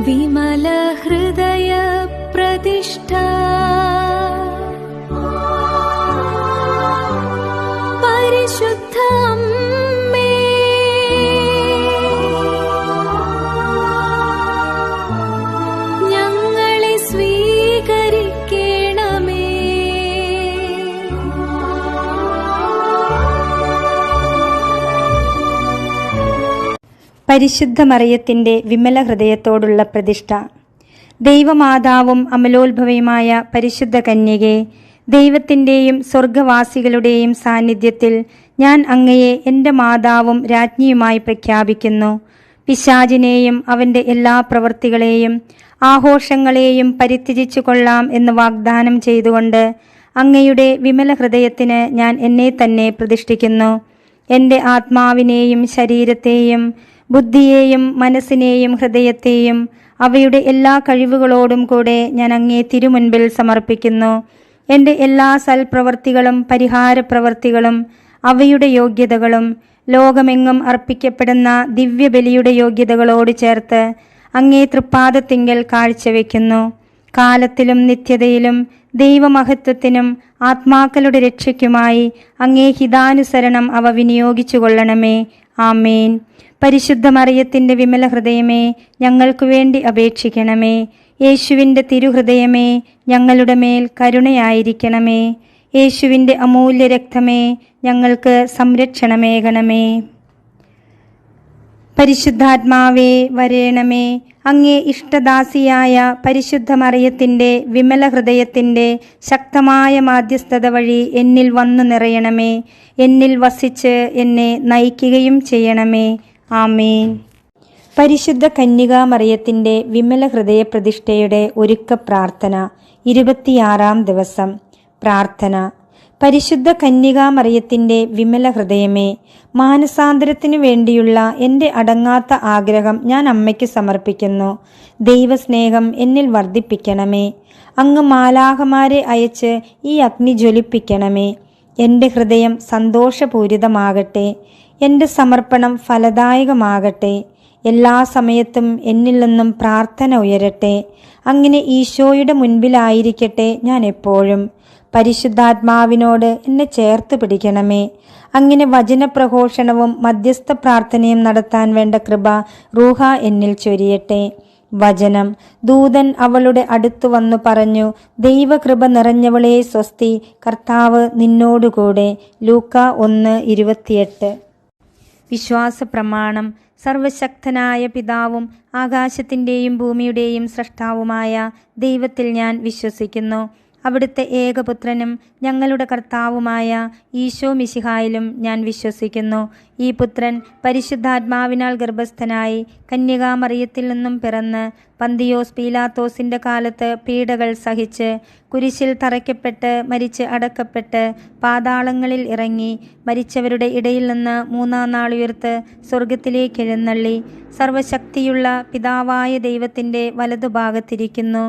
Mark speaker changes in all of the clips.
Speaker 1: വിമല ഹൃദയ പ്രതിഷ്ഠ പരിശുദ്ധ അമ്മേ, ഞങ്ങളെ സ്വീകരിക്കണമേ.
Speaker 2: പരിശുദ്ധ മറിയത്തിന്റെ വിമല ഹൃദയത്തോടുള്ള പ്രതിഷ്ഠ. ദൈവമാതാവും അമലോത്ഭവയുമായ പരിശുദ്ധ കന്യകെ, ദൈവത്തിൻ്റെയും സ്വർഗവാസികളുടെയും സാന്നിധ്യത്തിൽ ഞാൻ അങ്ങയെ എൻ്റെ മാതാവും രാജ്ഞിയുമായി പ്രഖ്യാപിക്കുന്നു. പിശാചിനെയും അവൻ്റെ എല്ലാ പ്രവൃത്തികളെയും ആഘോഷങ്ങളെയും പരിത്യജിച്ചു കൊള്ളാം എന്ന് വാഗ്ദാനം ചെയ്തുകൊണ്ട് അങ്ങയുടെ വിമല ഹൃദയത്തിന് ഞാൻ എന്നെ തന്നെ പ്രതിഷ്ഠിക്കുന്നു. എൻ്റെ ആത്മാവിനെയും ശരീരത്തെയും ബുദ്ധിയെയും മനസ്സിനെയും ഹൃദയത്തെയും അവയുടെ എല്ലാ കഴിവുകളോടും കൂടെ ഞാൻ അങ്ങേ തിരുമുൻപിൽ സമർപ്പിക്കുന്നു. എൻ്റെ എല്ലാ സൽപ്രവൃത്തികളും പരിഹാരപ്രവൃത്തികളും അവയുടെ യോഗ്യതകളും ലോകമെങ്ങും അർപ്പിക്കപ്പെടുന്ന ദിവ്യബലിയുടെ യോഗ്യതകളോട് ചേർത്ത് അങ്ങേ തൃപ്പാദത്തിങ്കൽ കാഴ്ചവെക്കുന്നു. കാലത്തിലും നിത്യതയിലും ദൈവമഹത്വത്തിനും ആത്മാക്കളുടെ രക്ഷയ്ക്കുമായി അങ്ങേ ഹിതാനുസരണം അവ വിനിയോഗിച്ചു കൊള്ളണമേ. ആമേൻ. പരിശുദ്ധ മറിയത്തിൻ്റെ വിമല ഹൃദയമേ, ഞങ്ങൾക്കു വേണ്ടി അപേക്ഷിക്കണമേ. യേശുവിൻ്റെ തിരുഹൃദയമേ, ഞങ്ങളുടെ മേൽ കരുണയായിരിക്കണമേ. യേശുവിൻ്റെ അമൂല്യ രക്തമേ, ഞങ്ങൾക്ക് സംരക്ഷണമേകണമേ. പരിശുദ്ധാത്മാവേ വരേണമേ. അങ്ങേ ഇഷ്ടദാസിയായ പരിശുദ്ധ മറിയത്തിൻ്റെ വിമല ഹൃദയത്തിൻ്റെ ശക്തമായ മാധ്യസ്ഥത വഴി എന്നിൽ വന്നു നിറയണമേ. എന്നിൽ വസിച്ച് എന്നെ നയിക്കുകയും ചെയ്യണമേ. ആമേൻ. പരിശുദ്ധ കന്യകാ മറിയത്തിൻ്റെ വിമല ഹൃദയ പ്രതിഷ്ഠയുടെ ഒരുക്ക പ്രാർത്ഥന. 26-ാം ദിവസം. പ്രാർത്ഥന. പരിശുദ്ധ കന്യകാ മറിയത്തിൻ്റെ വിമല ഹൃദയമേ, മാനസാന്തരത്തിനു വേണ്ടിയുള്ള എൻ്റെ അടങ്ങാത്ത ആഗ്രഹം ഞാൻ അമ്മയ്ക്ക് സമർപ്പിക്കുന്നു. ദൈവസ്നേഹം എന്നിൽ വർദ്ധിപ്പിക്കണമേ. അങ്ങ് മാലാഖമാരെ അയച്ച് ഈ അഗ്നി ജ്വലിപ്പിക്കണമേ. എൻ്റെ ഹൃദയം സന്തോഷപൂരിതമാകട്ടെ. എൻ്റെ സമർപ്പണം ഫലദായകമാകട്ടെ. എല്ലാ സമയത്തും എന്നിൽ നിന്നും പ്രാർത്ഥന ഉയരട്ടെ. അങ്ങനെ ഈശോയുടെ മുൻപിലായിരിക്കട്ടെ ഞാൻ എപ്പോഴും. പരിശുദ്ധാത്മാവിനോട് എന്നെ ചേർത്ത് പിടിക്കണമേ. അങ്ങനെ വചനപ്രഘോഷണവും മധ്യസ്ഥ പ്രാർത്ഥനയും നടത്താൻ വേണ്ട കൃപ റൂഹ എന്നിൽ ചൊരിയട്ടെ. വചനം. ദൂതൻ അവളുടെ അടുത്തു വന്നു പറഞ്ഞു, ദൈവകൃപ നിറഞ്ഞവളെ സ്വസ്തി, കർത്താവ് നിന്നോടുകൂടെ. ലൂക്ക 1:28. വിശ്വാസ പ്രമാണം. സർവശക്തനായ പിതാവും ആകാശത്തിൻ്റെയും ഭൂമിയുടെയും സൃഷ്ടാവുമായ ദൈവത്തിൽ ഞാൻ വിശ്വസിക്കുന്നു. അവിടുത്തെ ഏകപുത്രനും ഞങ്ങളുടെ കർത്താവുമായ ഈശോ മിശിഹായിലും ഞാൻ വിശ്വസിക്കുന്നു. ഈ പുത്രൻ പരിശുദ്ധാത്മാവിനാൽ ഗർഭസ്ഥനായി കന്യകാമറിയത്തിൽ നിന്നും പിറന്ന് പന്തിയോസ് പീലാത്തോസിൻ്റെ കാലത്ത് പീഡകൾ സഹിച്ച് കുരിശിൽ തറയ്ക്കപ്പെട്ട് മരിച്ച് അടക്കപ്പെട്ട് പാതാളങ്ങളിൽ ഇറങ്ങി മരിച്ചവരുടെ ഇടയിൽ നിന്ന് 3-ാം നാൾ ഉയർത്ത് സ്വർഗത്തിലേക്ക് എഴുന്നള്ളി സർവശക്തിയുള്ള പിതാവായ ദൈവത്തിൻ്റെ വലതുഭാഗത്തിരിക്കുന്നു.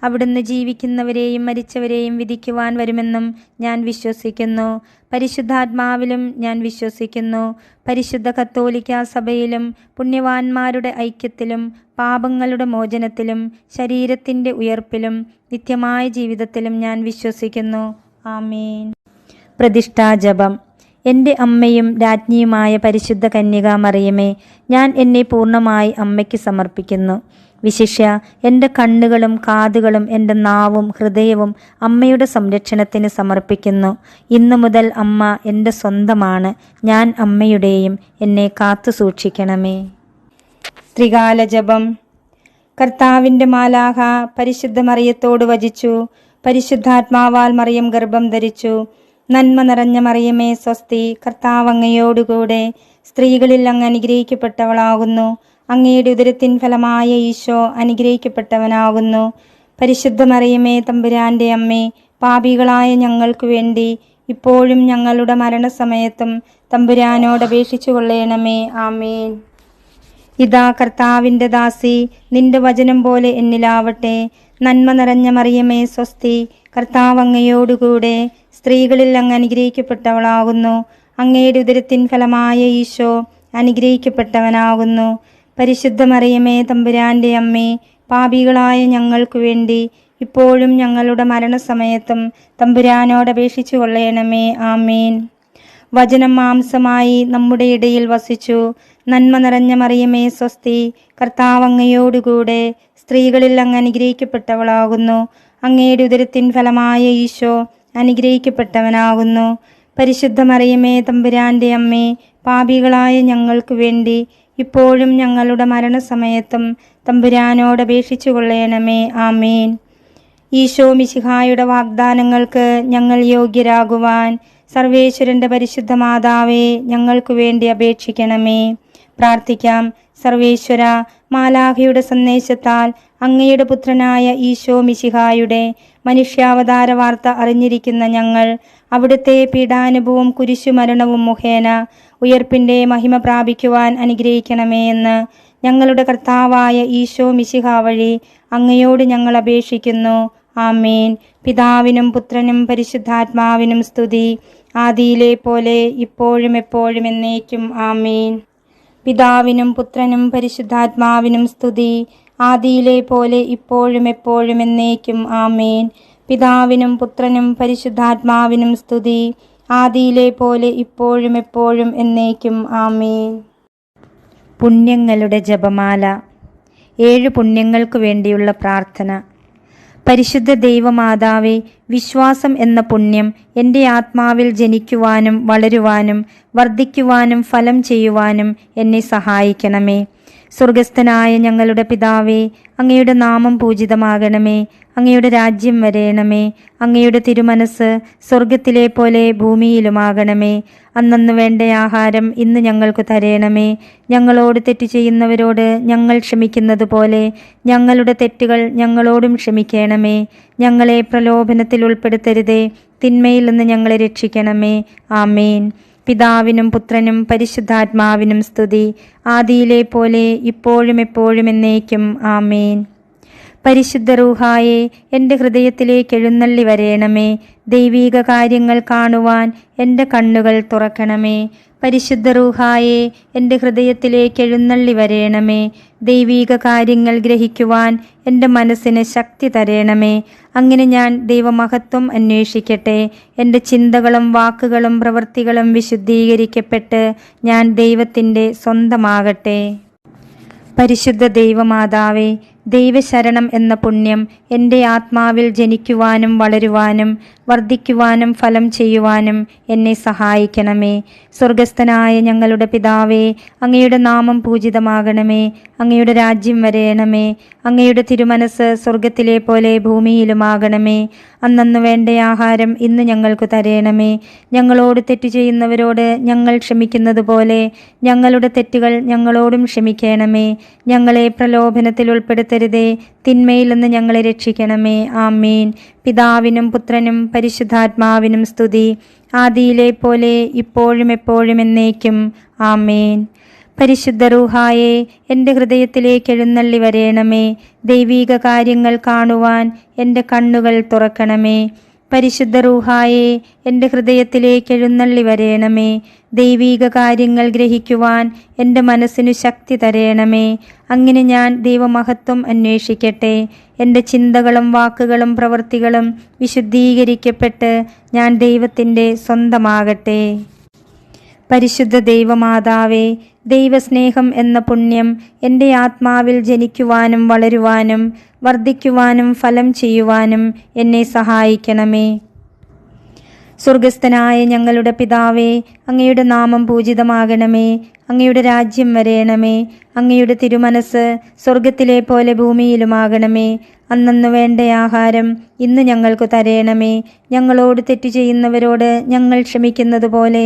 Speaker 2: അവിടുന്ന് ജീവിക്കുന്നവരെയും മരിച്ചവരെയും വിധിക്കുവാൻ വരുമെന്നും ഞാൻ വിശ്വസിക്കുന്നു. പരിശുദ്ധാത്മാവിലും ഞാൻ വിശ്വസിക്കുന്നു. പരിശുദ്ധ കത്തോലിക്കാ സഭയിലും പുണ്യവാന്മാരുടെ ഐക്യത്തിലും പാപങ്ങളുടെ മോചനത്തിലും ശരീരത്തിൻ്റെ ഉയർപ്പിലും നിത്യമായ ജീവിതത്തിലും ഞാൻ വിശ്വസിക്കുന്നു. ആമേൻ. പ്രതിഷ്ഠാജപം. എൻ്റെ അമ്മയും രാജ്ഞിയുമായ പരിശുദ്ധ കന്യകാ മറിയമേ, ഞാൻ എന്നെ പൂർണ്ണമായി അമ്മയ്ക്ക് സമർപ്പിക്കുന്നു. വിശിഷ്യ എൻ്റെ കണ്ണുകളും കാതുകളും എൻ്റെ നാവും ഹൃദയവും അമ്മയുടെ സംരക്ഷണത്തിന് സമർപ്പിക്കുന്നു. ഇന്നു മുതൽ അമ്മ എൻ്റെ സ്വന്തമാണ്. ഞാൻ അമ്മയുടെയും. എന്നെ കാത്തു സൂക്ഷിക്കണമേ. ത്രികാല ജപം. കർത്താവിൻ്റെ മാലാഖ പരിശുദ്ധ മറിയത്തോട് വചിച്ചു. പരിശുദ്ധാത്മാവാൽ മറിയം ഗർഭം ധരിച്ചു. നന്മ നിറഞ്ഞ മറിയമേ സ്വസ്തി, കർത്താവ് അങ്ങയോടുകൂടെ. സ്ത്രീകളിൽ അങ്ങ് അനുഗ്രഹിക്കപ്പെട്ടവളാകുന്നു. അങ്ങയുടെ ഉദരത്തിൻ ഫലമായ ഈശോ അനുഗ്രഹിക്കപ്പെട്ടവനാകുന്നു. പരിശുദ്ധ മറിയമേ തമ്പുരാൻ്റെ അമ്മേ, പാപികളായ ഞങ്ങൾക്ക് വേണ്ടി ഇപ്പോഴും ഞങ്ങളുടെ മരണസമയത്തും തമ്പുരാനോട് അപേക്ഷിച്ചു കൊള്ളണമേ. ആമേൻ. ഇതാ കർത്താവിൻ്റെ ദാസി, നിന്റെ വചനം പോലെ എന്നിലാവട്ടെ. നന്മ നിറഞ്ഞ മറിയമേ സ്വസ്തി, കർത്താവ് അങ്ങയോടുകൂടെ. സ്ത്രീകളിൽ അങ്ങ് അനുഗ്രഹിക്കപ്പെട്ടവളാകുന്നു. അങ്ങയുടെ ഉദരത്തിൻ ഫലമായ ഈശോ അനുഗ്രഹിക്കപ്പെട്ടവനാകുന്നു. പരിശുദ്ധ മറിയമേ തമ്പുരാൻ്റെ അമ്മേ, പാപികളായ ഞങ്ങൾക്കു വേണ്ടി ഇപ്പോഴും ഞങ്ങളുടെ മരണസമയത്തും തമ്പുരാനോട് അപേക്ഷിച്ചു കൊള്ളണമേ. ആമേൻ. വചനം മാംസമായി നമ്മുടെ ഇടയിൽ വസിച്ചു. നന്മ നിറഞ്ഞ മറിയമേ സ്വസ്തി, കർത്താവ് അങ്ങയോടുകൂടെ സ്ത്രീകളിൽ അങ്ങ് അനുഗ്രഹിക്കപ്പെട്ടവളാകുന്നു. അങ്ങയുടെ ഉദരത്തിൻ ഫലമായ ഈശോ അനുഗ്രഹിക്കപ്പെട്ടവനാകുന്നു. പരിശുദ്ധ മറിയമേ തമ്പുരാന്റെ അമ്മേ, പാപികളായ ഞങ്ങൾക്ക് വേണ്ടി ഇപ്പോഴും ഞങ്ങളുടെ മരണസമയത്തും തമ്പുരാനോട് അപേക്ഷിച്ചു കൊള്ളണമേ. ആമേൻ. ഈശോ മിശിഹായുടെ വാഗ്ദാനങ്ങൾക്ക് ഞങ്ങൾ യോഗ്യരാകുവാൻ സർവേശ്വരന്റെ പരിശുദ്ധ മാതാവേ, ഞങ്ങൾക്കു വേണ്ടി അപേക്ഷിക്കണമേ. പ്രാർത്ഥിക്കാം. സർവേശ്വര, മാലാഖയുടെ സന്ദേശത്താൽ അങ്ങയുടെ പുത്രനായ ഈശോ മിശിഹായുടെ മനുഷ്യാവതാര വാർത്ത അറിഞ്ഞിരിക്കുന്ന ഞങ്ങൾ അവിടുത്തെ പീഡാനുഭവവും കുരിശുമരണവും മുഖേന ഉയർപ്പിന്റെ മഹിമ പ്രാപിക്കുവാൻ അനുഗ്രഹിക്കണമേ എന്ന് ഞങ്ങളുടെ കർത്താവായ ഈശോ മിശിഹ വഴി അങ്ങയോട് ഞങ്ങൾ അപേക്ഷിക്കുന്നു. ആമേൻ. പിതാവിനും പുത്രനും പരിശുദ്ധാത്മാവിനും സ്തുതി, ആദിയിലെ പോലെ ഇപ്പോഴും എപ്പോഴും എന്നേക്കും. ആമേൻ. പിതാവിനും പുത്രനും പരിശുദ്ധാത്മാവിനും സ്തുതി, ആദിയിലെ പോലെ ഇപ്പോഴും എപ്പോഴും എന്നേക്കും. ആമേൻ. പിതാവിനും പുത്രനും പരിശുദ്ധാത്മാവിനും സ്തുതി, ആദിയിലെ പോലെ ഇപ്പോഴും എപ്പോഴും എന്നേക്കും. ആമേൻ. പുണ്യങ്ങളുടെ ജപമാല. 7 പുണ്യങ്ങൾക്ക് വേണ്ടിയുള്ള പ്രാർത്ഥന. പരിശുദ്ധ ദൈവമാതാവേ, വിശ്വാസം എന്ന പുണ്യം എൻ്റെ ആത്മാവിൽ ജനിക്കുവാനും വളരുവാനും വർദ്ധിക്കുവാനും ഫലം ചെയ്യുവാനും എന്നെ സഹായിക്കണമേ. സ്വർഗസ്ഥനായ ഞങ്ങളുടെ പിതാവേ, അങ്ങയുടെ നാമം പൂജിതമാകണമേ. അങ്ങയുടെ രാജ്യം വരേണമേ. അങ്ങയുടെ തിരുമനസ് സ്വർഗത്തിലെ പോലെ ഭൂമിയിലുമാകണമേ. അന്നന്ന് വേണ്ട ആഹാരം ഇന്ന് ഞങ്ങൾക്ക് തരേണമേ. ഞങ്ങളോട് തെറ്റ് ചെയ്യുന്നവരോട് ഞങ്ങൾ ക്ഷമിക്കുന്നത് പോലെ ഞങ്ങളുടെ തെറ്റുകൾ ഞങ്ങളോടും ക്ഷമിക്കണമേ. ഞങ്ങളെ പ്രലോഭനത്തിൽ ഉൾപ്പെടുത്തരുതേ, തിന്മയിൽ നിന്ന് ഞങ്ങളെ രക്ഷിക്കണമേ. ആമേൻ. പിതാവിനും പുത്രനും പരിശുദ്ധാത്മാവിനും സ്തുതി, ആദിയിലെ പോലെ ഇപ്പോഴും എപ്പോഴും എന്നേക്കും. ആമേൻ. പരിശുദ്ധ റൂഹായെ, എൻ്റെ ഹൃദയത്തിലേക്ക് എഴുന്നള്ളി വരേണമേ. ദൈവീക കാര്യങ്ങൾ കാണുവാൻ എൻ്റെ കണ്ണുകൾ തുറക്കണമേ. പരിശുദ്ധ റൂഹായെ, എൻ്റെ ഹൃദയത്തിലേക്ക് എഴുന്നള്ളി വരേണമേ. ദൈവീക കാര്യങ്ങൾ ഗ്രഹിക്കുവാൻ എൻ്റെ മനസ്സിന് ശക്തി തരേണമേ. അങ്ങനെ ഞാൻ ദൈവമഹത്വം അന്വേഷിക്കട്ടെ. എൻ്റെ ചിന്തകളും വാക്കുകളും പ്രവൃത്തികളും വിശുദ്ധീകരിക്കപ്പെട്ട് ഞാൻ ദൈവത്തിൻ്റെ സ്വന്തമാകട്ടെ. പരിശുദ്ധ ദൈവമാതാവേ, ദൈവശരണം എന്ന പുണ്യം എൻ്റെ ആത്മാവിൽ ജനിക്കുവാനും വളരുവാനും വർദ്ധിക്കുവാനും ഫലം ചെയ്യുവാനും എന്നെ സഹായിക്കണമേ. സ്വർഗസ്ഥനായ ഞങ്ങളുടെ പിതാവേ, അങ്ങയുടെ നാമം പൂജിതമാകണമേ. അങ്ങയുടെ രാജ്യം വരേണമേ. അങ്ങയുടെ തിരുമനസ് സ്വർഗത്തിലെ പോലെ ഭൂമിയിലുമാകണമേ. അന്നന്ന് വേണ്ട ആഹാരം ഇന്ന് ഞങ്ങൾക്ക് തരേണമേ. ഞങ്ങളോട് തെറ്റു ചെയ്യുന്നവരോട് ഞങ്ങൾ ക്ഷമിക്കുന്നത് പോലെ ഞങ്ങളുടെ തെറ്റുകൾ ഞങ്ങളോടും ക്ഷമിക്കണമേ. ഞങ്ങളെ പ്രലോഭനത്തിൽ ഉൾപ്പെടുത്തരുതേ, തിന്മയിൽ നിന്ന് ഞങ്ങളെ രക്ഷിക്കണമേ. ആമേൻ. പിതാവിനും പുത്രനും പരിശുദ്ധാത്മാവിനും സ്തുതി, ആദിയിലെ പോലെ ഇപ്പോഴും എപ്പോഴും എന്നേക്കും. ആമേൻ. പരിശുദ്ധ റൂഹായെ, എൻ്റെ ഹൃദയത്തിലേക്ക് എഴുന്നള്ളി വരേണമേ. ദൈവീക കാര്യങ്ങൾ കാണുവാൻ എൻ്റെ കണ്ണുകൾ തുറക്കണമേ. പരിശുദ്ധ റൂഹായെ, എൻ്റെ ഹൃദയത്തിലേക്ക് എഴുന്നള്ളി വരേണമേ. ദൈവീക കാര്യങ്ങൾ ഗ്രഹിക്കുവാൻ എൻ്റെ മനസ്സിനു ശക്തി തരേണമേ. അങ്ങനെ ഞാൻ ദൈവമഹത്വം അന്വേഷിക്കട്ടെ. എൻ്റെ ചിന്തകളും വാക്കുകളും പ്രവൃത്തികളും വിശുദ്ധീകരിക്കപ്പെട്ട് ഞാൻ ദൈവത്തിൻ്റെ സ്വന്തമാകട്ടെ. പരിശുദ്ധ ദൈവമാതാവേ, ദൈവസ്നേഹം എന്ന പുണ്യം എൻ്റെ ആത്മാവിൽ ജനിക്കുവാനും വളരുവാനും വർദ്ധിക്കുവാനും ഫലം ചെയ്യുവാനും എന്നെ സഹായിക്കണമേ. സ്വർഗസ്ഥനായ ഞങ്ങളുടെ പിതാവേ, അങ്ങയുടെ നാമം പൂജിതമാകണമേ. അങ്ങയുടെ രാജ്യം വരേണമേ. അങ്ങയുടെ തിരുമനസ് സ്വർഗത്തിലെ പോലെ ഭൂമിയിലുമാകണമേ. അന്നന്ന് വേണ്ട ആഹാരം ഇന്ന് ഞങ്ങൾക്ക് തരേണമേ. ഞങ്ങളോട് തെറ്റു ചെയ്യുന്നവരോട് ഞങ്ങൾ ക്ഷമിക്കുന്നത് പോലെ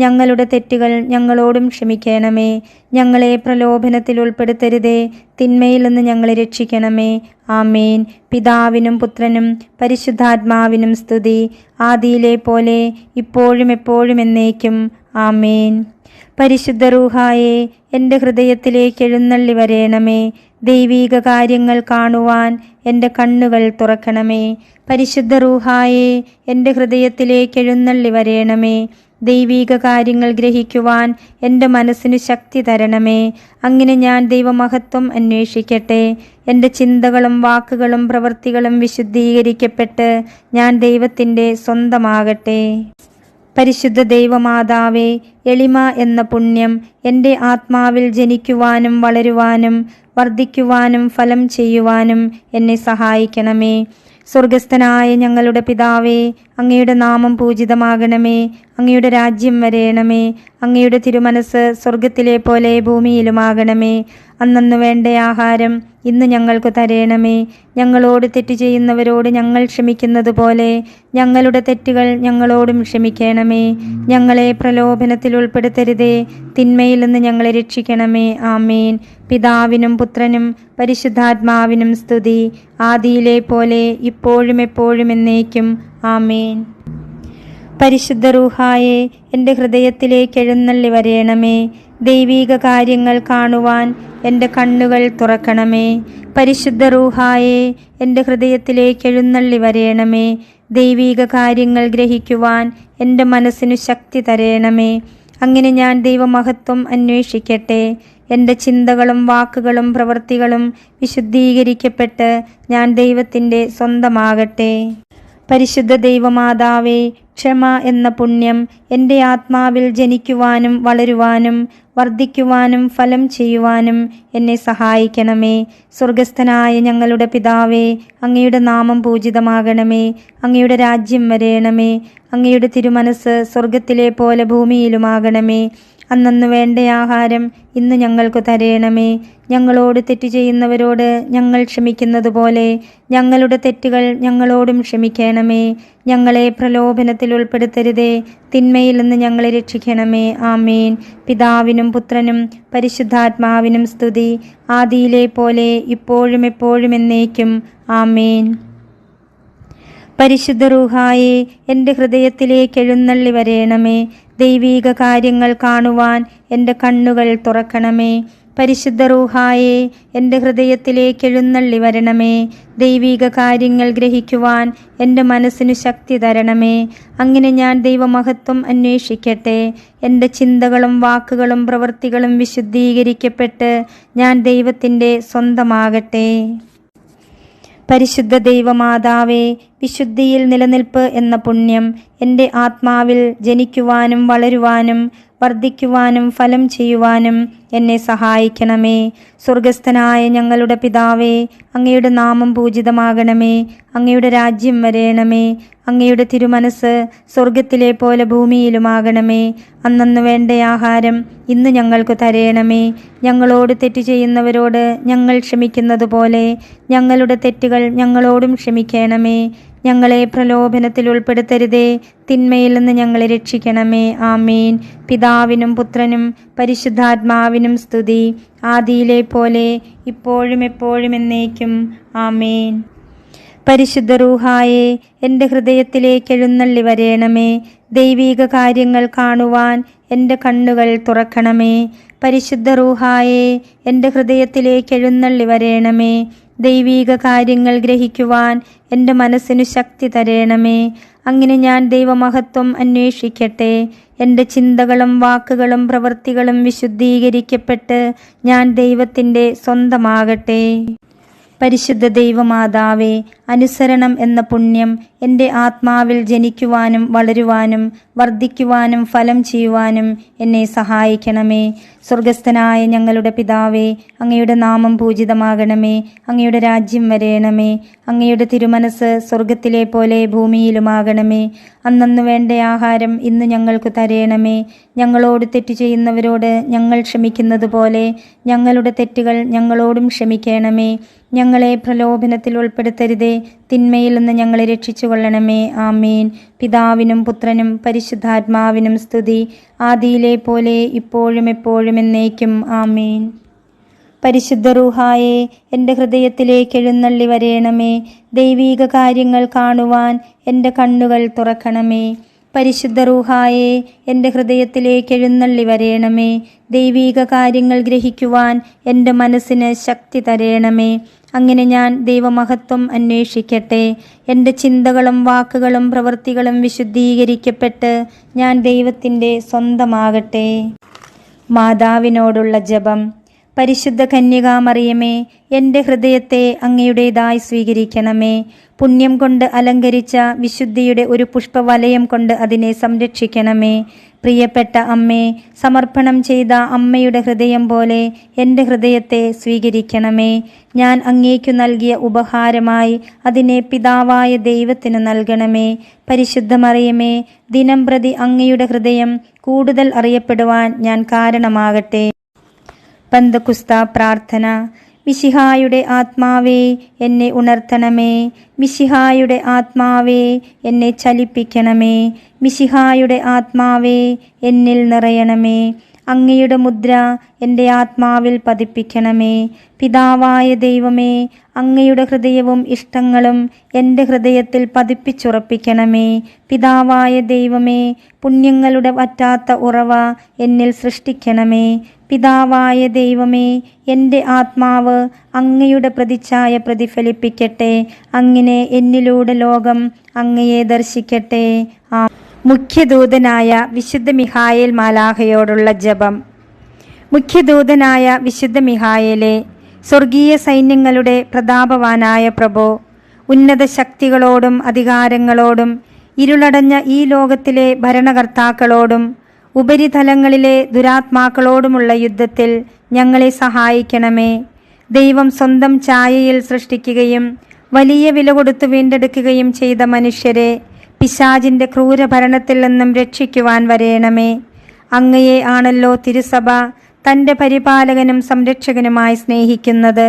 Speaker 2: ഞങ്ങളുടെ തെറ്റുകൾ ഞങ്ങളോടും ക്ഷമിക്കണമേ. ഞങ്ങളെ പ്രലോഭനത്തിൽ ഉൾപ്പെടുത്തരുതേ, തിന്മയിൽ നിന്ന് ഞങ്ങളെ രക്ഷിക്കണമേ. ആമേൻ. പിതാവിനും പുത്രനും പരിശുദ്ധാത്മാവിനും സ്തുതി, ആദിയിലെ പോലെ ഇപ്പോഴും എപ്പോഴും എന്നേക്കും. ആമേൻ. പരിശുദ്ധ റൂഹായെ, എൻ്റെ ഹൃദയത്തിലേക്ക് എഴുന്നള്ളി വരേണമേ. ദൈവീക കാര്യങ്ങൾ കാണുവാൻ എൻ്റെ കണ്ണുകൾ തുറക്കണമേ. പരിശുദ്ധ റൂഹായെ, എൻ്റെ ഹൃദയത്തിലേക്ക് എഴുന്നള്ളി വരേണമേ. ദൈവീക കാര്യങ്ങൾ ഗ്രഹിക്കുവാൻ എൻ്റെ മനസ്സിന് ശക്തി തരണമേ. അങ്ങനെ ഞാൻ ദൈവമഹത്വം അന്വേഷിക്കട്ടെ. എൻ്റെ ചിന്തകളും വാക്കുകളും പ്രവൃത്തികളും വിശുദ്ധീകരിക്കപ്പെട്ട് ഞാൻ ദൈവത്തിൻ്റെ സ്വന്തമാകട്ടെ. പരിശുദ്ധ ദൈവമാതാവേ, എളിമ എന്ന പുണ്യം എൻ്റെ ആത്മാവിൽ ജനിക്കുവാനും വളരുവാനും വർദ്ധിക്കുവാനും ഫലം ചെയ്യുവാനും എന്നെ സഹായിക്കണമേ. സ്വർഗസ്ഥനായ ഞങ്ങളുടെ പിതാവേ, അങ്ങയുടെ നാമം പൂജിതമാകണമേ. അങ്ങയുടെ രാജ്യം വരേണമേ. അങ്ങയുടെ തിരുമനസ് സ്വർഗത്തിലെ പോലെ ഭൂമിയിലുമാകണമേ. അന്നന്നു വേണ്ട ആഹാരം ഇന്ന് ഞങ്ങൾക്ക് തരേണമേ. ഞങ്ങളോട് തെറ്റ് ചെയ്യുന്നവരോട് ഞങ്ങൾ ക്ഷമിക്കുന്നത് പോലെ ഞങ്ങളുടെ തെറ്റുകൾ ഞങ്ങളോടും ക്ഷമിക്കണമേ. ഞങ്ങളെ പ്രലോഭനത്തിൽ ഉൾപ്പെടുത്തരുതേ, തിന്മയിൽ നിന്ന് ഞങ്ങളെ രക്ഷിക്കണമേ. ആമേൻ. പിതാവിനും പുത്രനും പരിശുദ്ധാത്മാവിനും സ്തുതി, ആദിയിലെ പോലെ ഇപ്പോഴും എപ്പോഴും എന്നേക്കും. ആമേൻ. പരിശുദ്ധ റൂഹായെ, എൻ്റെ ഹൃദയത്തിലേക്ക് എഴുന്നള്ളി വരേണമേ. ദൈവീക കാര്യങ്ങൾ കാണുവാൻ എൻ്റെ കണ്ണുകൾ തുറക്കണമേ. പരിശുദ്ധ റൂഹായെ, എൻ്റെ ഹൃദയത്തിലേക്ക് എഴുന്നള്ളി വരേണമേ. ദൈവീക കാര്യങ്ങൾ ഗ്രഹിക്കുവാൻ എൻ്റെ മനസ്സിനു ശക്തി തരേണമേ. അങ്ങനെ ഞാൻ ദൈവമഹത്വം അന്വേഷിക്കട്ടെ. എൻ്റെ ചിന്തകളും വാക്കുകളും പ്രവൃത്തികളും വിശുദ്ധീകരിക്കപ്പെട്ട് ഞാൻ ദൈവത്തിൻ്റെ സ്വന്തമാകട്ടെ. പരിശുദ്ധ ദൈവമാതാവേ, ക്ഷമ എന്ന പുണ്യം എൻ്റെ ആത്മാവിൽ ജനിക്കുവാനും വളരുവാനും വർദ്ധിക്കുവാനും ഫലം ചെയ്യുവാനും എന്നെ സഹായിക്കണമേ. സ്വർഗസ്ഥനായ ഞങ്ങളുടെ പിതാവേ, അങ്ങയുടെ നാമം പൂജിതമാകണമേ. അങ്ങയുടെ രാജ്യം വരേണമേ. അങ്ങയുടെ തിരുമനസ് സ്വർഗത്തിലെ പോലെ ഭൂമിയിലുമാകണമേ. അന്നന്നു വേണ്ട ആഹാരം ഇന്ന് ഞങ്ങൾക്ക് തരേണമേ. ഞങ്ങളോട് തെറ്റ് ചെയ്യുന്നവരോട് ഞങ്ങൾ ക്ഷമിക്കുന്നത് പോലെ ഞങ്ങളുടെ തെറ്റുകൾ ഞങ്ങളോടും ക്ഷമിക്കണമേ. ഞങ്ങളെ പ്രലോഭനത്തിൽ ഉൾപ്പെടുത്തരുതേ, തിന്മയിൽ നിന്ന് ഞങ്ങളെ രക്ഷിക്കണമേ. ആമേൻ. പിതാവിനും പുത്രനും പരിശുദ്ധാത്മാവിനും സ്തുതി, ആദിയിലെ പോലെ ഇപ്പോഴും എപ്പോഴും എന്നേക്കും. ആമേൻ. പരിശുദ്ധ റൂഹായെ, എൻ്റെ ഹൃദയത്തിലേക്ക് എഴുന്നള്ളി വരേണമേ. ദൈവീക കാര്യങ്ങൾ കാണുവാൻ എൻ്റെ കണ്ണുകൾ തുറക്കണമേ. പരിശുദ്ധ റൂഹായെ, എൻ്റെ ഹൃദയത്തിലേക്ക് എഴുന്നള്ളി വരണമേ. ദൈവീക കാര്യങ്ങൾ ഗ്രഹിക്കുവാൻ എൻ്റെ മനസ്സിനു ശക്തി തരണമേ. അങ്ങനെ ഞാൻ ദൈവമഹത്വം അന്വേഷിക്കട്ടെ. എൻ്റെ ചിന്തകളും വാക്കുകളും പ്രവൃത്തികളും വിശുദ്ധീകരിക്കപ്പെട്ട് ഞാൻ ദൈവത്തിൻ്റെ സ്വന്തമാകട്ടെ. പരിശുദ്ധ ദൈവമാതാവേ, വിശുദ്ധിയിൽ നിലനിൽപ്പ് എന്ന പുണ്യം എൻ്റെ ആത്മാവിൽ ജനിക്കുവാനും വളരുവാനും വർദ്ധിക്കുവാനും ഫലം ചെയ്യുവാനും എന്നെ സഹായിക്കണമേ. സ്വർഗസ്ഥനായ ഞങ്ങളുടെ പിതാവേ, അങ്ങയുടെ നാമം പൂജിതമാകണമേ. അങ്ങയുടെ രാജ്യം വരേണമേ. അങ്ങയുടെ തിരുമനസ് സ്വർഗത്തിലെ പോലെ ഭൂമിയിലുമാകണമേ. അന്നന്നു വേണ്ട ആഹാരം ഇന്ന് ഞങ്ങൾക്ക് തരേണമേ. ഞങ്ങളോട് തെറ്റ് ചെയ്യുന്നവരോട് ഞങ്ങൾ ക്ഷമിക്കുന്നത് പോലെ ഞങ്ങളുടെ തെറ്റുകൾ ഞങ്ങളോടും ക്ഷമിക്കണമേ. ഞങ്ങളെ പ്രലോഭനത്തിൽ ഉൾപ്പെടുത്തരുതേ, തിന്മയിൽ നിന്ന് ഞങ്ങളെ രക്ഷിക്കണമേ. ആമേൻ. പിതാവിനും പുത്രനും പരിശുദ്ധാത്മാവിനും സ്തുതി, ആദിയിലെ പോലെ ഇപ്പോഴും എപ്പോഴും എന്നേക്കും. ആമേൻ. പരിശുദ്ധ റൂഹായെ, എൻ്റെ ഹൃദയത്തിലേക്ക് എഴുന്നള്ളി വരേണമേ. ദൈവീക കാര്യങ്ങൾ കാണുവാൻ എൻ്റെ കണ്ണുകൾ തുറക്കണമേ. പരിശുദ്ധ റൂഹായെ, എൻ്റെ ഹൃദയത്തിലേക്ക് എഴുന്നള്ളി വരേണമേ. ദൈവീക കാര്യങ്ങൾ ഗ്രഹിക്കുവാൻ എൻ്റെ മനസ്സിനു ശക്തി തരേണമേ. അങ്ങനെ ഞാൻ ദൈവമഹത്വം അന്വേഷിക്കട്ടെ. എൻ്റെ ചിന്തകളും വാക്കുകളും പ്രവൃത്തികളും വിശുദ്ധീകരിക്കപ്പെട്ട് ഞാൻ ദൈവത്തിൻ്റെ സ്വന്തമാകട്ടെ. പരിശുദ്ധ ദൈവമാതാവേ, അനുസരണം എന്ന പുണ്യം എൻ്റെ ആത്മാവിൽ ജനിക്കുവാനും വളരുവാനും വർദ്ധിക്കുവാനും ഫലം ചെയ്യുവാനും എന്നെ സഹായിക്കണമേ. സ്വർഗസ്ഥനായ ഞങ്ങളുടെ പിതാവേ, അങ്ങയുടെ നാമം പൂജിതമാകണമേ. അങ്ങയുടെ രാജ്യം വരേണമേ. അങ്ങയുടെ തിരുമനസ് സ്വർഗത്തിലെ പോലെ ഭൂമിയിലുമാകണമേ. അന്നന്നു വേണ്ട ആഹാരം ഇന്ന് ഞങ്ങൾക്ക് തരേണമേ. ഞങ്ങളോട് തെറ്റ് ചെയ്യുന്നവരോട് ഞങ്ങൾ ക്ഷമിക്കുന്നത് പോലെ ഞങ്ങളുടെ തെറ്റുകൾ ഞങ്ങളോടും ക്ഷമിക്കണമേ. ഞങ്ങളെ പ്രലോഭനത്തിൽ ഉൾപ്പെടുത്തരുതേ, തിന്മയിൽ നിന്ന് ഞങ്ങളെ രക്ഷിച്ചു കൊള്ളണമേ. ആമേൻ. പിതാവിനും പുത്രനും പരിശുദ്ധാത്മാവിനും സ്തുതി, ആദിയിലെ പോലെ ഇപ്പോഴും എപ്പോഴും എന്നേക്കും. ആമേൻ. പരിശുദ്ധ റൂഹായെ, എൻ്റെ ഹൃദയത്തിലേക്ക് എഴുന്നള്ളി വരേണമേ. ദൈവീക കാര്യങ്ങൾ കാണുവാൻ എൻ്റെ കണ്ണുകൾ തുറക്കണമേ. പരിശുദ്ധ റൂഹായെ എൻ്റെ ഹൃദയത്തിലേക്ക് എഴുന്നള്ളി വരേണമേ. ദൈവീക കാര്യങ്ങൾ ഗ്രഹിക്കുവാൻ എൻ്റെ മനസ്സിന് ശക്തി തരേണമേ. അങ്ങനെ ഞാൻ ദൈവമഹത്വം അന്വേഷിക്കട്ടെ. എൻ്റെ ചിന്തകളും വാക്കുകളും പ്രവൃത്തികളും വിശുദ്ധീകരിക്കപ്പെട്ട് ഞാൻ ദൈവത്തിൻ്റെ സ്വന്തമാകട്ടെ. മാതാവിനോടുള്ള ജപം. പരിശുദ്ധ കന്യകാമറിയമേ, എൻ്റെ ഹൃദയത്തെ അങ്ങയുടേതായി സ്വീകരിക്കണമേ. പുണ്യം കൊണ്ട് അലങ്കരിച്ച വിശുദ്ധിയുടെ ഒരു പുഷ്പവലയം കൊണ്ട് അതിനെ സംരക്ഷിക്കണമേ. പ്രിയപ്പെട്ട അമ്മേ, സമർപ്പണം ചെയ്ത അമ്മയുടെ ഹൃദയം പോലെ എൻ്റെ ഹൃദയത്തെ സ്വീകരിക്കണമേ. ഞാൻ അങ്ങേക്കു നൽകിയ ഉപഹാരമായി അതിനെ പിതാവായ ദൈവത്തിന് നൽകണമേ. പരിശുദ്ധ മറിയമേ, ദിനം പ്രതി അങ്ങയുടെ ഹൃദയം കൂടുതൽ അറിയപ്പെടുവാൻ ഞാൻ കാരണമാകട്ടെ. പന്തക്കുസ്ത പ്രാർത്ഥന. മിശിഹായുടെ ആത്മാവേ, എന്നെ ഉണർത്തണമേ. മിശിഹായുടെ ആത്മാവേ, എന്നെ ചലിപ്പിക്കണമേ. മിശിഹായുടെ ആത്മാവേ, എന്നിൽ നിറയണമേ. അങ്ങയുടെ മുദ്ര എൻ്റെ ആത്മാവിൽ പതിപ്പിക്കണമേ. പിതാവായ ദൈവമേ, അങ്ങയുടെ ഹൃദയവും ഇഷ്ടങ്ങളും എൻ്റെ ഹൃദയത്തിൽ പതിപ്പിച്ചുറപ്പിക്കണമേ. പിതാവായ ദൈവമേ, പുണ്യങ്ങളുടെ വറ്റാത്ത ഉറവ എന്നിൽ സൃഷ്ടിക്കണമേ. പിതാവായ ദൈവമേ, എൻ്റെ ആത്മാവ് അങ്ങയുടെ പ്രതിച്ഛായ പ്രതിഫലിപ്പിക്കട്ടെ. അങ്ങനെ എന്നിലൂടെ ലോകം അങ്ങയെ ദർശിക്കട്ടെ. മുഖ്യദൂതനായ വിശുദ്ധ മിഖായേൽ മാലാഖയോടുള്ള ജപം. മുഖ്യദൂതനായ വിശുദ്ധ മിഖായേലെ, സ്വർഗീയ സൈന്യങ്ങളുടെ പ്രതാപവാനായ പ്രഭോ, ഉന്നത ശക്തികളോടും അധികാരങ്ങളോടും ഇരുളടഞ്ഞ ഈ ലോകത്തിലെ ഭരണകർത്താക്കളോടും ഉപരിതലങ്ങളിലെ ദുരാത്മാക്കളോടുമുള്ള യുദ്ധത്തിൽ ഞങ്ങളെ സഹായിക്കണമേ. ദൈവം സ്വന്തം ഛായയിൽ സൃഷ്ടിക്കുകയും വലിയ വില കൊടുത്തു വീണ്ടെടുക്കുകയും ചെയ്ത മനുഷ്യരെ പിശാചിൻ്റെ ക്രൂരഭരണത്തിൽ നിന്നും രക്ഷിക്കുവാൻ വരേണമേ. അങ്ങയെ ആണല്ലോ തിരുസഭ തൻ്റെ പരിപാലകനും സംരക്ഷകനുമായി സ്നേഹിക്കുന്നത്.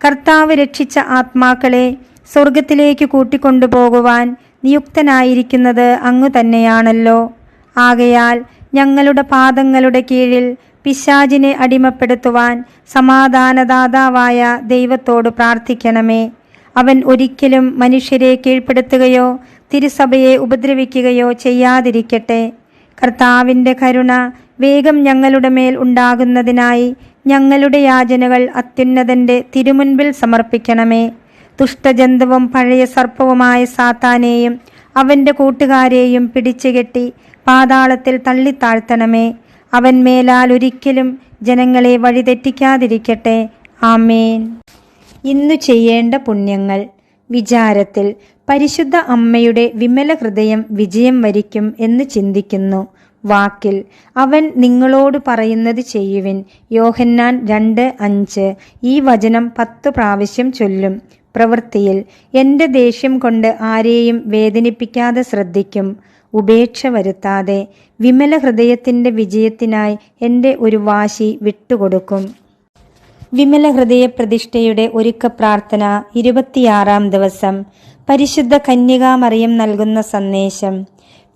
Speaker 2: കർത്താവ് രക്ഷിച്ച ആത്മാക്കളെ സ്വർഗത്തിലേക്ക് കൂട്ടിക്കൊണ്ടുപോകുവാൻ നിയുക്തനായിരിക്കുന്നത് അങ്ങു തന്നെയാണല്ലോ. ആകയാൽ ഞങ്ങളുടെ പാദങ്ങളുടെ കീഴിൽ പിശാചിനെ അടിമപ്പെടുത്തുവാൻ സമാധാനദാതാവായ ദൈവത്തോട് പ്രാർത്ഥിക്കണമേ. അവൻ ഒരിക്കലും മനുഷ്യരെ കീഴ്പ്പെടുത്തുകയോ തിരുസഭയെ ഉപദ്രവിക്കുകയോ ചെയ്യാതിരിക്കട്ടെ. കർത്താവിൻ്റെ കരുണ വേഗം ഞങ്ങളുടെ മേൽ ഉണ്ടാകുന്നതിനായി ഞങ്ങളുടെ യാചനകൾ അത്യുന്നതൻ്റെ തിരുമുൻപിൽ സമർപ്പിക്കണമേ. ദുഷ്ടജന്തുവും പഴയ സർപ്പവുമായ സാത്താനെയും അവൻ്റെ കൂട്ടുകാരെയും പിടിച്ചുകെട്ടി പാതാളത്തിൽ തള്ളിത്താഴ്ത്തണമേ. അവൻ മേലാൽ ഒരിക്കലും ജനങ്ങളെ വഴിതെറ്റിക്കാതിരിക്കട്ടെ. ആമേൻ. ഇന്നു ചെയ്യേണ്ട പുണ്യങ്ങൾ. വിചാരത്തിൽ പരിശുദ്ധ അമ്മയുടെ വിമല ഹൃദയം വിജയം വരിക്കും എന്ന് ചിന്തിക്കുന്നു. വാക്കിൽ അവൻ നിങ്ങളോട് പറയുന്നത് ചെയ്യുവിൻ. യോഹന്നാൻ 2:5. ഈ വചനം 10 പ്രാവശ്യം ചൊല്ലും. പ്രവൃത്തിയിൽ എൻ്റെ ദേഷ്യം കൊണ്ട് ആരെയും വേദനിപ്പിക്കാതെ ശ്രദ്ധിക്കും. ഉപേക്ഷ വരുത്താതെ വിമല ഹൃദയത്തിൻ്റെ വിജയത്തിനായി എൻ്റെ ഒരു വാശി വിട്ടുകൊടുക്കും. വിമല ഹൃദയ പ്രതിഷ്ഠയുടെ ഒരുക്ക പ്രാർത്ഥന. 26-ാം ദിവസം. പരിശുദ്ധ കന്യകാമറിയം നൽകുന്ന സന്ദേശം.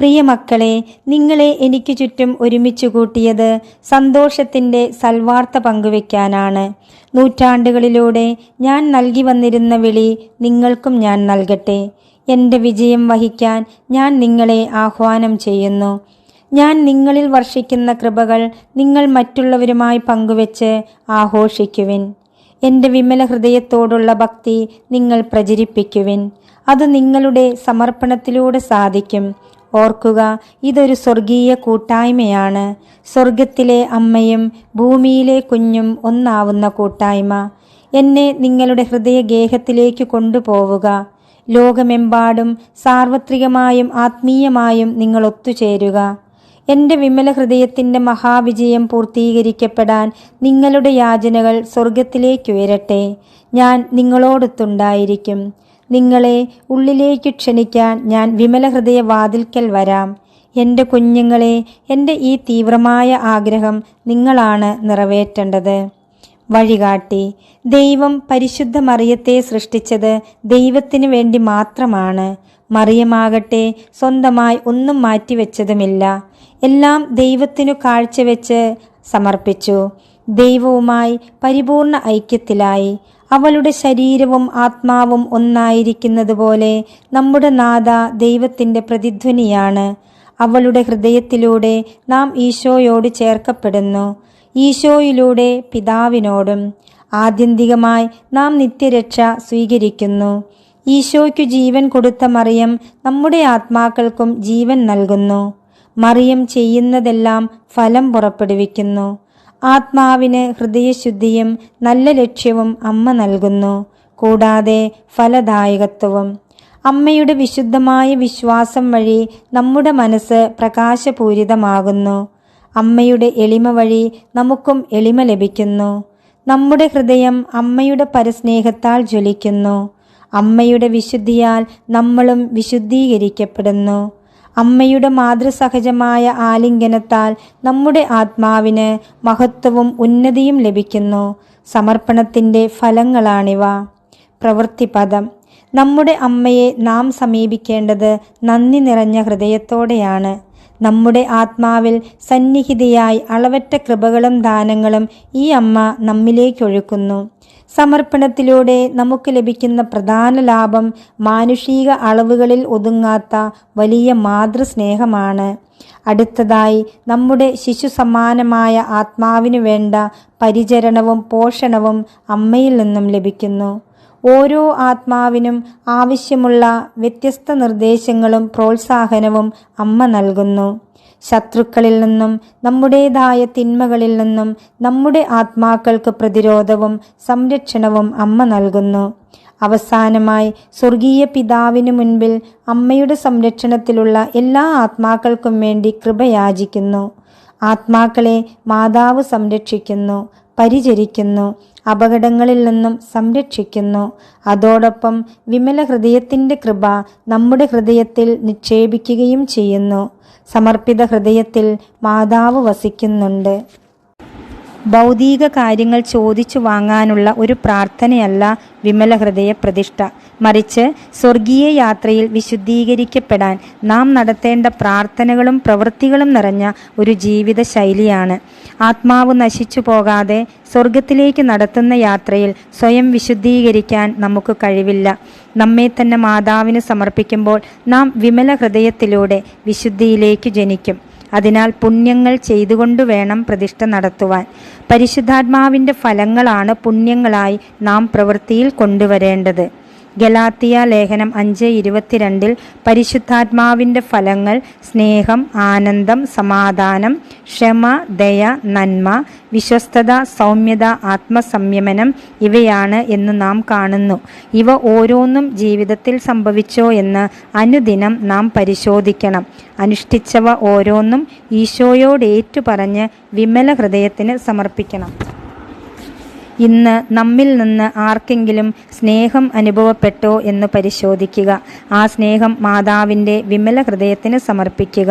Speaker 2: പ്രിയ മക്കളെ, നിങ്ങളെ എനിക്ക് ചുറ്റും ഒരുമിച്ച് കൂട്ടിയത് സന്തോഷത്തിൻ്റെ സൽവാർത്ത പങ്കുവെക്കാനാണ്. നൂറ്റാണ്ടുകളിലൂടെ ഞാൻ നൽകി വന്നിരുന്ന വിളി നിങ്ങൾക്കും ഞാൻ നൽകട്ടെ. എൻ്റെ വിജയം വഹിക്കാൻ ഞാൻ നിങ്ങളെ ആഹ്വാനം ചെയ്യുന്നു. ഞാൻ നിങ്ങളിൽ വർഷിക്കുന്ന കൃപകൾ നിങ്ങൾ മറ്റുള്ളവരുമായി പങ്കുവെച്ച് ആഘോഷിക്കുവിൻ. എൻ്റെ വിമല ഹൃദയത്തോടുള്ള ഭക്തി നിങ്ങൾ പ്രചരിപ്പിക്കുവിൻ. അത് നിങ്ങളുടെ സമർപ്പണത്തിലൂടെ സാധിക്കും. ഓർക്കുക, ഇതൊരു സ്വർഗീയ കൂട്ടായ്മയാണ്. സ്വർഗത്തിലെ അമ്മയും ഭൂമിയിലെ കുഞ്ഞും ഒന്നാവുന്ന കൂട്ടായ്മ. എന്നെ നിങ്ങളുടെ ഹൃദയഗേഹത്തിലേക്ക് കൊണ്ടുപോവുക. ലോകമെമ്പാടും സാർവത്രികമായും ആത്മീയമായും നിങ്ങൾ ഒത്തുചേരുക. എൻ്റെ വിമല ഹൃദയത്തിൻ്റെ മഹാവിജയം പൂർത്തീകരിക്കപ്പെടാൻ നിങ്ങളുടെ യാചനകൾ സ്വർഗത്തിലേക്കുയരട്ടെ. ഞാൻ നിങ്ങളോടൊത്തുണ്ടായിരിക്കും. നിങ്ങളെ ഉള്ളിലേക്ക് ക്ഷണിക്കാൻ ഞാൻ വിമല ഹൃദയ വാതിൽക്കൽ വരാം. എൻ്റെ കുഞ്ഞുങ്ങളെ, എൻ്റെ ഈ തീവ്രമായ ആഗ്രഹം നിങ്ങളാണ് നിറവേറ്റേണ്ടത്. വഴികാട്ടി. ദൈവം പരിശുദ്ധ മറിയത്തെ സൃഷ്ടിച്ചത് ദൈവത്തിന് വേണ്ടി മാത്രമാണ്. മറിയമാകട്ടെ സ്വന്തമായി ഒന്നും മാറ്റിവെച്ചതുമില്ല. എല്ലാം ദൈവത്തിനു കാഴ്ചവെച്ച് സമർപ്പിച്ചു. ദൈവവുമായി പരിപൂർണ ഐക്യത്തിലായി. അവളുടെ ശരീരവും ആത്മാവും ഒന്നായിരിക്കുന്നത് പോലെ നമ്മുടെ നാഥ ദൈവത്തിൻ്റെ പ്രതിധ്വനിയാണ്. അവളുടെ ഹൃദയത്തിലൂടെ നാം ഈശോയോട് ചേർക്കപ്പെടുന്നു. ഈശോയിലൂടെ പിതാവിനോടും. ആത്യന്തികമായി നാം നിത്യരക്ഷ സ്വീകരിക്കുന്നു. ഈശോയ്ക്കു ജീവൻ കൊടുത്ത മറിയം നമ്മുടെ ആത്മാക്കൾക്കും ജീവൻ നൽകുന്നു. മറിയം ചെയ്യുന്നതെല്ലാം ഫലം പുറപ്പെടുവിക്കുന്നു. ആത്മാവിന് ഹൃദയശുദ്ധിയും നല്ല ലക്ഷ്യവും അമ്മ നൽകുന്നു, കൂടാതെ ഫലദായകത്വവും. അമ്മയുടെ വിശുദ്ധമായ വിശ്വാസം വഴി നമ്മുടെ മനസ്സ് പ്രകാശപൂരിതമാകുന്നു. അമ്മയുടെ എളിമ വഴി നമുക്കും എളിമ ലഭിക്കുന്നു. നമ്മുടെ ഹൃദയം അമ്മയുടെ പരസ്നേഹത്താൽ ജ്വലിക്കുന്നു. അമ്മയുടെ വിശുദ്ധിയാൽ നമ്മളും വിശുദ്ധീകരിക്കപ്പെടുന്നു. അമ്മയുടെ മാതൃസഹജമായ ആലിംഗനത്താൽ നമ്മുടെ ആത്മാവിന് മഹത്വവും ഉന്നതിയും ലഭിക്കുന്നു. സമർപ്പണത്തിൻ്റെ ഫലങ്ങളാണിവ. പ്രവൃത്തിപദം. നമ്മുടെ അമ്മയെ നാം സമീപിക്കേണ്ടത് നന്ദി നിറഞ്ഞ ഹൃദയത്തോടെയാണ്. നമ്മുടെ ആത്മാവിൽ സന്നിഹിതയായി അളവറ്റ കൃപകളും ദാനങ്ങളും ഈ അമ്മ നമ്മിലേക്കൊഴുക്കുന്നു. സമർപ്പണത്തിലൂടെ നമുക്ക് ലഭിക്കുന്ന പ്രധാന ലാഭം മാനുഷിക അളവുകളിൽ ഒതുങ്ങാത്ത വലിയ മാതൃസ്നേഹമാണ്. അടുത്തതായി നമ്മുടെ ശിശു സമാനമായ ആത്മാവിനു വേണ്ട പരിചരണവും പോഷണവും അമ്മയിൽ നിന്നും ലഭിക്കുന്നു. ഓരോ ആത്മാവിനും ആവശ്യമുള്ള വ്യത്യസ്ത നിർദ്ദേശങ്ങളും പ്രോത്സാഹനവും അമ്മ നൽകുന്നു. ശത്രുക്കളിൽ നിന്നും നമ്മുടേതായ തിന്മകളിൽ നിന്നും നമ്മുടെ ആത്മാക്കൾക്ക് പ്രതിരോധവും സംരക്ഷണവും അമ്മ നൽകുന്നു. അവസാനമായി സ്വർഗീയ പിതാവിനു മുൻപിൽ അമ്മയുടെ സംരക്ഷണത്തിലുള്ള എല്ലാ ആത്മാക്കൾക്കും വേണ്ടി കൃപയാചിക്കുന്നു. ആത്മാക്കളെ മാതാവ് സംരക്ഷിക്കുന്നു, പരിചരിക്കുന്നു, അപകടങ്ങളിൽ നിന്നും സംരക്ഷിക്കുന്നു. അതോടൊപ്പം വിമല ഹൃദയത്തിൻ്റെ കൃപ നമ്മുടെ ഹൃദയത്തിൽ നിക്ഷേപിക്കുകയും ചെയ്യുന്നു. സമർപ്പിത ഹൃദയത്തിൽ മാതാവ് വസിക്കുന്നുണ്ട്. ഭൗതിക കാര്യങ്ങൾ ചോദിച്ചു വാങ്ങാനുള്ള ഒരു പ്രാർത്ഥനയല്ല വിമല ഹൃദയ പ്രതിഷ്ഠ. മറിച്ച് സ്വർഗീയ യാത്രയിൽ വിശുദ്ധീകരിക്കപ്പെടാൻ നാം നടത്തേണ്ട പ്രാർത്ഥനകളും പ്രവൃത്തികളും നിറഞ്ഞ ഒരു ജീവിത ശൈലിയാണ്. ആത്മാവ് നശിച്ചു പോകാതെ സ്വർഗത്തിലേക്ക് നടത്തുന്ന യാത്രയിൽ സ്വയം വിശുദ്ധീകരിക്കാൻ നമുക്ക് കഴിവില്ല. നമ്മെ തന്നെ മാതാവിന് സമർപ്പിക്കുമ്പോൾ നാം വിമല ഹൃദയത്തിലൂടെ വിശുദ്ധിയിലേക്ക് ജനിക്കും. അതിനാൽ പുണ്യങ്ങൾ ചെയ്തുകൊണ്ടു വേണം പ്രതിഷ്ഠ നടത്തുവാൻ. പരിശുദ്ധാത്മാവിൻ്റെ ഫലങ്ങളാണ് പുണ്യങ്ങളായി നാം പ്രവൃത്തിയിൽ കൊണ്ടുവരേണ്ടത്. ഗലാത്തിയ ലേഖനം 5:22 പരിശുദ്ധാത്മാവിൻ്റെ ഫലങ്ങൾ സ്നേഹം, ആനന്ദം, സമാധാനം, ക്ഷമ, ദയ, നന്മ, വിശ്വസ്തത, സൗമ്യത, ആത്മസംയമനം ഇവയാണ് എന്ന് നാം കാണുന്നു. ഇവ ഓരോന്നും ജീവിതത്തിൽ സംഭവിച്ചോ എന്ന് അനുദിനം നാം പരിശോധിക്കണം. അനുഷ്ഠിച്ചവ ഓരോന്നും ഈശോയോട് ഏറ്റുപറഞ്ഞ് വിമല ഹൃദയത്തിന് സമർപ്പിക്കണം. ഇന്ന് നമ്മിൽ നിന്ന് ആർക്കെങ്കിലും സ്നേഹം അനുഭവപ്പെട്ടോ എന്ന് പരിശോധിക്കുക. ആ സ്നേഹം മാതാവിൻ്റെ വിമല ഹൃദയത്തിന് സമർപ്പിക്കുക.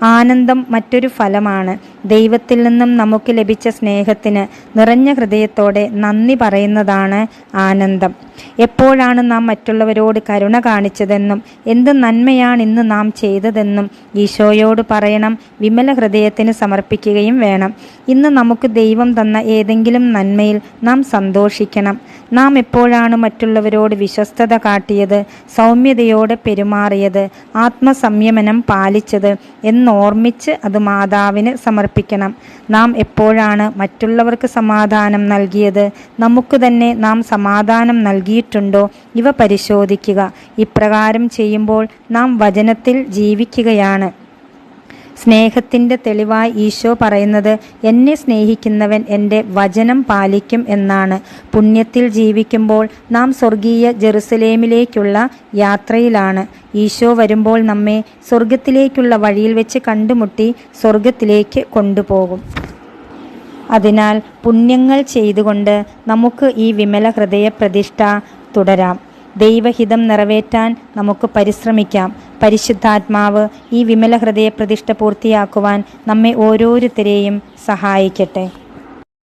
Speaker 2: ആനന്ദം മറ്റൊരു ഫലമാണ്. ദൈവത്തിൽ നിന്നും നമുക്ക് ലഭിച്ച സ്നേഹത്തിന് നിറഞ്ഞ ഹൃദയത്തോടെ നന്ദി പറയുന്നതാണ് ആനന്ദം. എപ്പോഴാണ് നാം മറ്റുള്ളവരോട് കരുണ കാണിച്ചതെന്നും എന്ത് നന്മയാണ് ഇന്ന് നാം ചെയ്തതെന്നും ഈശോയോട് പറയണം. വിമല ഹൃദയത്തിന് സമർപ്പിക്കുകയും വേണം. ഇന്ന് നമുക്ക് ദൈവം തന്ന ഏതെങ്കിലും നന്മയിൽ നാം സന്തോഷിക്കണം. നാം എപ്പോഴാണ് മറ്റുള്ളവരോട് വിശ്വസ്തത കാട്ടിയത്, സൗമ്യതയോടെ പെരുമാറിയത്, ആത്മസംയമനം പാലിച്ചത് എന്നോർമ്മിച്ച് അത് മാതാവിന് സമർപ്പിക്കണം. നാം എപ്പോഴാണ് മറ്റുള്ളവർക്ക് സമാധാനം നൽകിയത്, നമുക്ക് തന്നെ നാം സമാധാനം നൽകിയിട്ടുണ്ടോ, ഇവ പരിശോധിക്കുക. ഇപ്രകാരം ചെയ്യുമ്പോൾ നാം വചനത്തിൽ ജീവിക്കുകയാണ്. സ്നേഹത്തിൻ്റെ തെളിവായി ഈശോ പറയുന്നത്, എന്നെ സ്നേഹിക്കുന്നവൻ എൻ്റെ വചനം പാലിക്കും എന്നാണ്. പുണ്യത്തിൽ ജീവിക്കുമ്പോൾ നാം സ്വർഗീയ ജെറുസലേമിലേക്കുള്ള യാത്രയിലാണ്. ഈശോ വരുമ്പോൾ നമ്മെ സ്വർഗത്തിലേക്കുള്ള വഴിയിൽ വെച്ച് കണ്ടുമുട്ടി സ്വർഗത്തിലേക്ക് കൊണ്ടുപോകും. അതിനാൽ പുണ്യങ്ങൾ ചെയ്തുകൊണ്ട് നമുക്ക് ഈ വിമല ഹൃദയ പ്രതിഷ്ഠ തുടരാം. ദൈവഹിതം നിറവേറ്റാൻ നമുക്ക് പരിശ്രമിക്കാം. പരിശുദ്ധാത്മാവ് ഈ വിമല ഹൃദയ പ്രതിഷ്ഠ പൂർത്തിയാക്കുവാൻ നമ്മെ ഓരോരുത്തരെയും സഹായിക്കട്ടെ.